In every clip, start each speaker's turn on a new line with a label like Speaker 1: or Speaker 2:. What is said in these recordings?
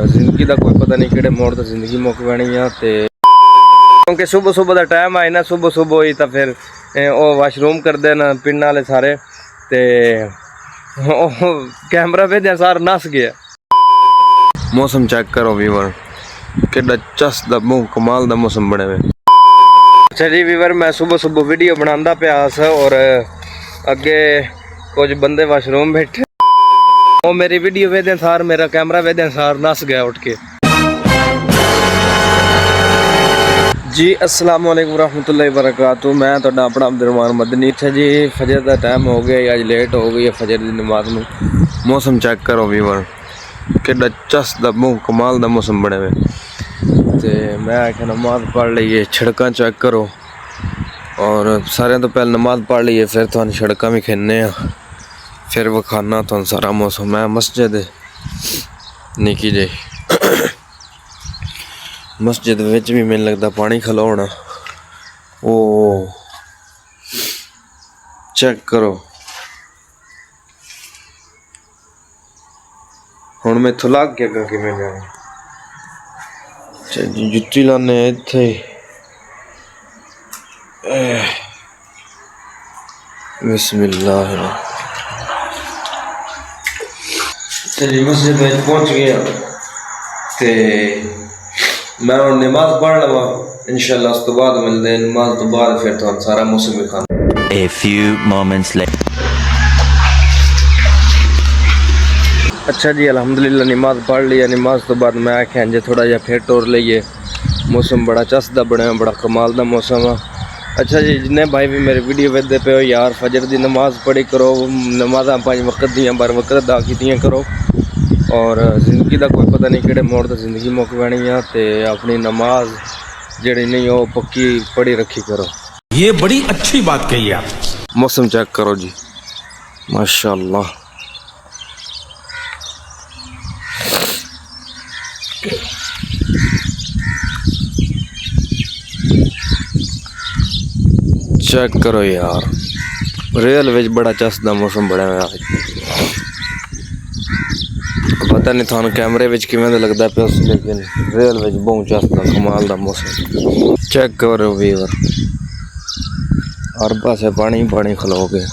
Speaker 1: जिंदगी का कोई पता नहीं किहड़े मोड़ ते जिंदगी मुक पैनी है। क्योंकि सुबह सुबह का टाइम आए ना, सुबह सुबह ही तो फिर वो वाशरूम करते न पिंड वाले सारे, ते कैमरा भेजा सार नस गया। मौसम चेक करो वीवर, कितना चसदा मुंह कमाल दा मौसम बने हुए। अच्छा जी वीवर, मैं सुबह सुबह वीडियो बनांदा पिया और अगे कुछ बंदे वाशरूम बैठे, वो मेरी वीडियो वेदे सार मेरा कैमरा वेदे सार नस गया उठ के। जी अस्सलाम वालेकुम रहमतुल्लाहि वबरकातुहू। मैं तो अपना अब्दुर्रहमान मदनी। अच्छा जी, फजर का टाइम हो गया, अज लेट हो गई है फजर की नमाज में। मौसम चेक करो वीवर, कितना चसदा मुंह कमाल दा मौसम बने हुए। तो मैं आखिया नमाज पढ़ लीए, सड़क चेक करो। और सारे तो पहले नमाज पढ़ लीए, फिर तुहानू सड़क भी खेने, फिर विखाना तुहानू सारा मौसम। मैं मस्जिद निकी जी मस्जिद विच भी मैनू लगता पानी खलो होना। ओ चेक करो, हुण मैं इत्थों लग गया कि मैं जाना। अच्छा जी, जुत्ती लाने इत्थे बिस्मिल्लाह। चलिए मस्जिद में पहुंच गया, ते मैं हुण नमाज पढ़ लवा, इंशाअल्लाह उस तो बाद मिलते हैं। नमाज तो बाद फिर तो सारा मौसम दिखा।
Speaker 2: A few moments later.
Speaker 1: अच्छा जी, अल्हम्दुलिल्लाह नमाज पढ़ लिया। नमाज तो बाद मैं आख्या जे थोड़ा जिहा फिर टोर लीए, मौसम बड़ा चसदा बनया, बड़ा कमाल दा मौसम है। अच्छा जी, जिन्ने भाई भी मेरे वीडियो वेखदे पे हो यार, फजर दी नमाज पढ़ी करो, नमाज़ां 5 वक्त दियां बर वक्त अदा कीतियां करो। और जिंदगी का कोई पता नहीं किहड़े मोड़ ते जिंदगी मुक पैनी है। ते अपनी नमाज जिहड़ी नहीं वो पक्की पढ़ी रखी करो।
Speaker 3: ये बड़ी अच्छी बात कही आप।
Speaker 1: मौसम चेक करो जी, माशाअल्लाह। चेक करो यार, रियल विच बड़ा चसदा मौसम बड़ा हुआ। पता नहीं थानू कैमरे विच किवें दा लगदा पिया, लेकिन रियल विच बहुत चसदा कमाल दा मौसम। चेक करो वीवर, हर पासे पानी पानी खलो गया।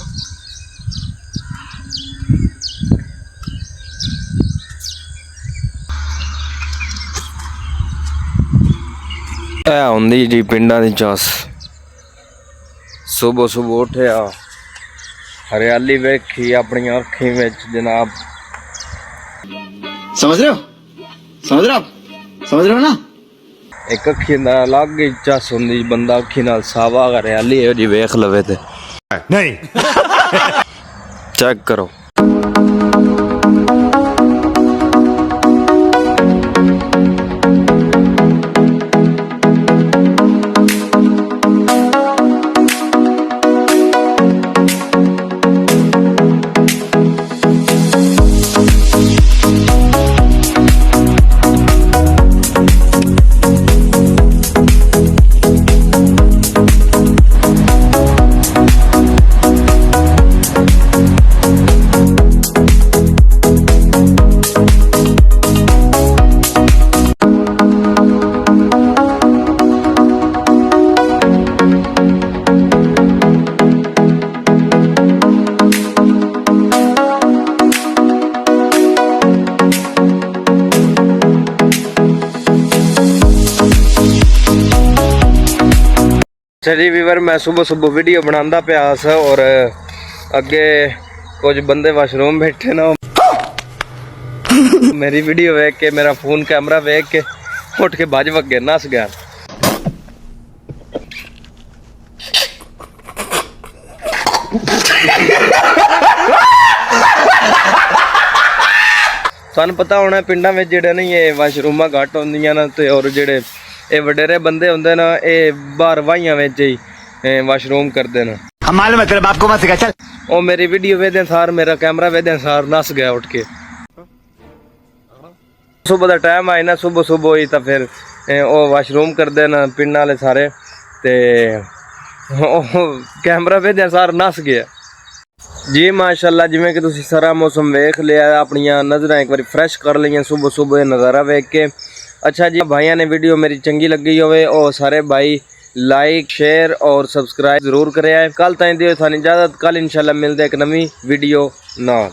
Speaker 1: ऐ हुंदी जी पिंडां दी चस। सुबह सुबह उठिया, हरियाली वेखी अपनी अखीं विच जनाब।
Speaker 4: समझ रहे हो, समझ रहे हो आप, समझ रहे हो ना।
Speaker 1: एक अखी दा अलग ही चस हुंदी, बंदा अखी नाल सावा हरियाली है जी वेख लवे ते
Speaker 3: नहीं।
Speaker 1: चेक करो। चलिए वीवर, मैं सुबह सुबह वीडियो बनांदा पिया और अगे कुछ बंदे वाशरूम बैठे ना, मेरी वीडियो वेख के, मेरा फोन कैमरा वेख के उठ के भज वगे नस गया। तुहानू पता होना पिंडां विच जेहड़े नहीं ये वाशरूमां घट होंदियां न, ते और जेहड़े ये वडेरे बंदे होंदे न, ये बाहर वाहियां विच ही वाशरूम करदे न।
Speaker 4: हम मालूम है तेरे बाप को मत सिखा, चल।
Speaker 1: वो मेरी वीडियो वेदे सार मेरा कैमरा वेदे सार नस गया उठ के। सुबह का टाइम आए ना, सुबह सुबह ही तो फिर वो वाशरूम करते न पिंड वाले सारे, ते कैमरा वेदे सार नस गया। ਜੀ ਮਾਸ਼ਾਅੱਲਾ, ਜਿਵੇਂ ਕਿ ਤੁਸੀਂ ਸਾਰਾ ਮੌਸਮ ਵੇਖ ਲਿਆ, ਆਪਣੀਆਂ ਨਜ਼ਰਾਂ ਇੱਕ ਵਾਰੀ ਫਰੈਸ਼ ਕਰ ਲਈਆਂ ਸਵੇਰ ਸਵੇਰ ਨਜ਼ਾਰਾ ਵੇਖ ਕੇ। अच्छा जी, भाइयों ने वीडियो मेरी चंगी लगी होवे और सारे भाई लाइक शेयर और सब्सक्राइब जरूर करें। कल ताईं दियो थानी इजाजत, कल इंशाल्लाह मिलते एक नवी वीडियो नाल।